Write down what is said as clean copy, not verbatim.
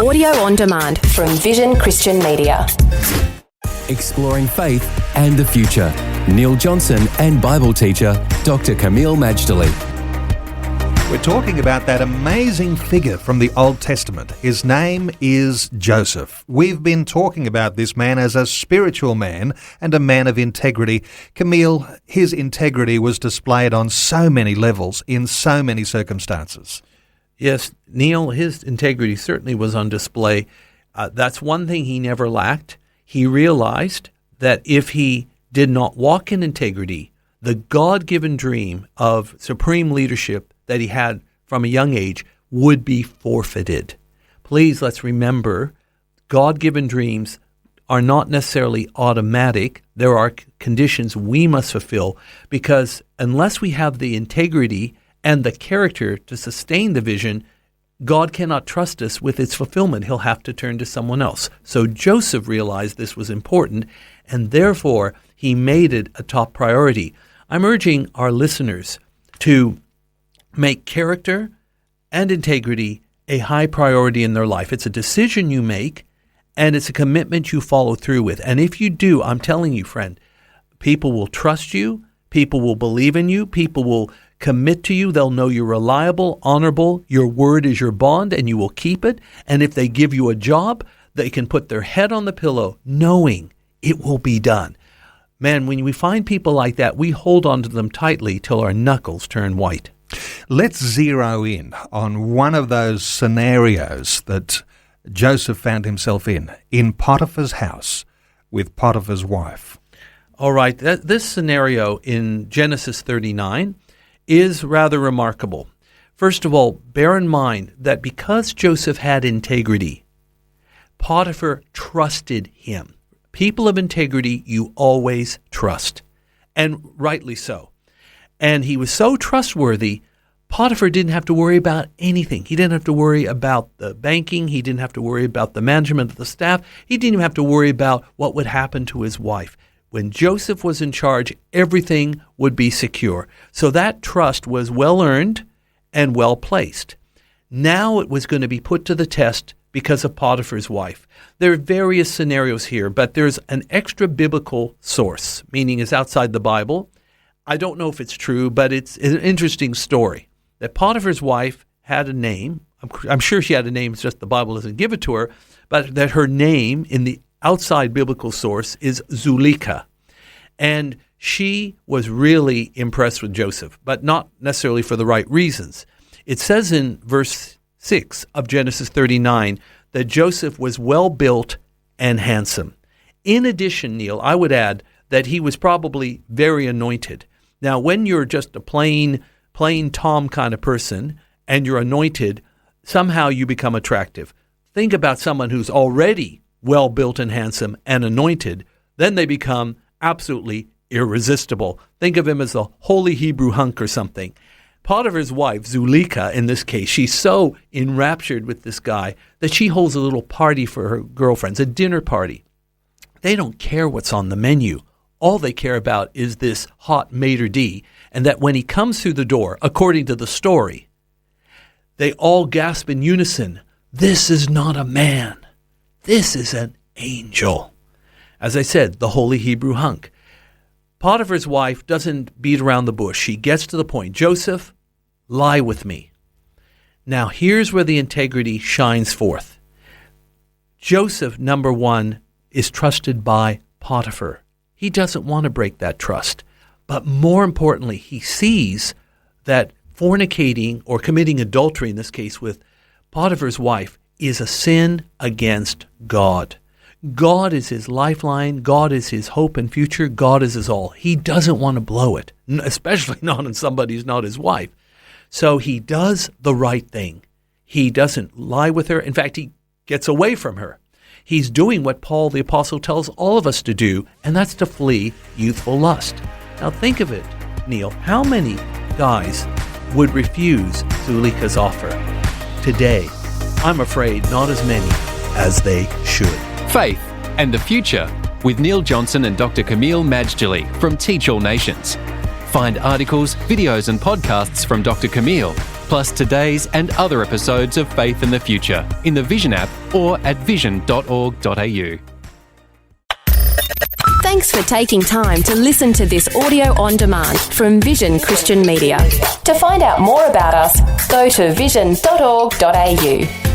Audio on demand from Vision Christian Media. Exploring faith and the future. Neil Johnson and Bible teacher Dr. Kameel Majdali. We're talking about that amazing figure from the Old Testament. His name is Joseph. We've been talking about this man as a spiritual man and a man of integrity. Kameel, his integrity was displayed on so many levels in so many circumstances. Yes, Neil, his integrity certainly was on display. That's one thing he never lacked. He realized that if he did not walk in integrity, the God-given dream of supreme leadership that he had from a young age would be forfeited. Please, let's remember, God-given dreams are not necessarily automatic. There are conditions we must fulfill, because unless we have the integrity and the character to sustain the vision, God cannot trust us with its fulfillment. He'll have to turn to someone else. So Joseph realized this was important, and therefore he made it a top priority. I'm urging our listeners to make character and integrity a high priority in their life. It's a decision you make, and it's a commitment you follow through with. And if you do, I'm telling you, friend, people will trust you, people will believe in you, people will commit to you. They'll know you're reliable, honorable. Your word is your bond, and you will keep it. And if they give you a job, they can put their head on the pillow knowing it will be done. Man, when we find people like that, we hold on to them tightly till our knuckles turn white. Let's zero in on one of those scenarios that Joseph found himself in Potiphar's house with Potiphar's wife. All right, this scenario in Genesis 39 is rather remarkable. First of all, bear in mind that because Joseph had integrity, Potiphar trusted him. People of integrity you always trust, and rightly so. And he was so trustworthy, Potiphar didn't have to worry about anything. He didn't have to worry about the banking. He didn't have to worry about the management of the staff. He didn't even have to worry about what would happen to his wife. When Joseph was in charge, everything would be secure. So that trust was well earned and well placed. Now it was going to be put to the test because of Potiphar's wife. There are various scenarios here, but there's an extra biblical source, meaning it's outside the Bible. I don't know if it's true, but it's an interesting story. That Potiphar's wife had a name. I'm sure she had a name, it's just the Bible doesn't give it to her, but that her name in the outside biblical source is Zuleika. And she was really impressed with Joseph, but not necessarily for the right reasons. It says in verse 6 of Genesis 39 that Joseph was well built and handsome. In addition, Neil, I would add that he was probably very anointed. Now, when you're just a plain Tom kind of person and you're anointed, somehow you become attractive. Think about someone who's already well built and handsome and anointed, then they become absolutely irresistible. Think of him as the holy Hebrew hunk or something. Potiphar's wife, Zuleika, in this case, she's so enraptured with this guy that she holds a little party for her girlfriends, a dinner party. They don't care what's on the menu. All they care about is this hot maitre d', and that when he comes through the door, according to the story, they all gasp in unison, "This is not a man. This is an angel." As I said, the holy Hebrew hunk. Potiphar's wife doesn't beat around the bush. She gets to the point. Joseph, lie with me. Now, here's where the integrity shines forth. Joseph, number one, is trusted by Potiphar. He doesn't want to break that trust. But more importantly, he sees that fornicating or committing adultery, in this case with Potiphar's wife, is a sin against God. God is his lifeline. God is his hope and future. God is his all. He doesn't want to blow it, especially not on somebody who's not his wife. So he does the right thing. He doesn't lie with her. In fact, he gets away from her. He's doing what Paul the Apostle tells all of us to do, and that's to flee youthful lust. Now think of it, Neil. How many guys would refuse Zuleika's offer? Today, I'm afraid not as many as they should. Faith and the Future with Neil Johnson and Dr. Kameel Majdali from Teach All Nations. Find articles, videos and podcasts from Dr. Kameel, plus today's and other episodes of Faith in the Future in the Vision app or at vision.org.au. Thanks for taking time to listen to this audio on demand from Vision Christian Media. To find out more about us, go to vision.org.au.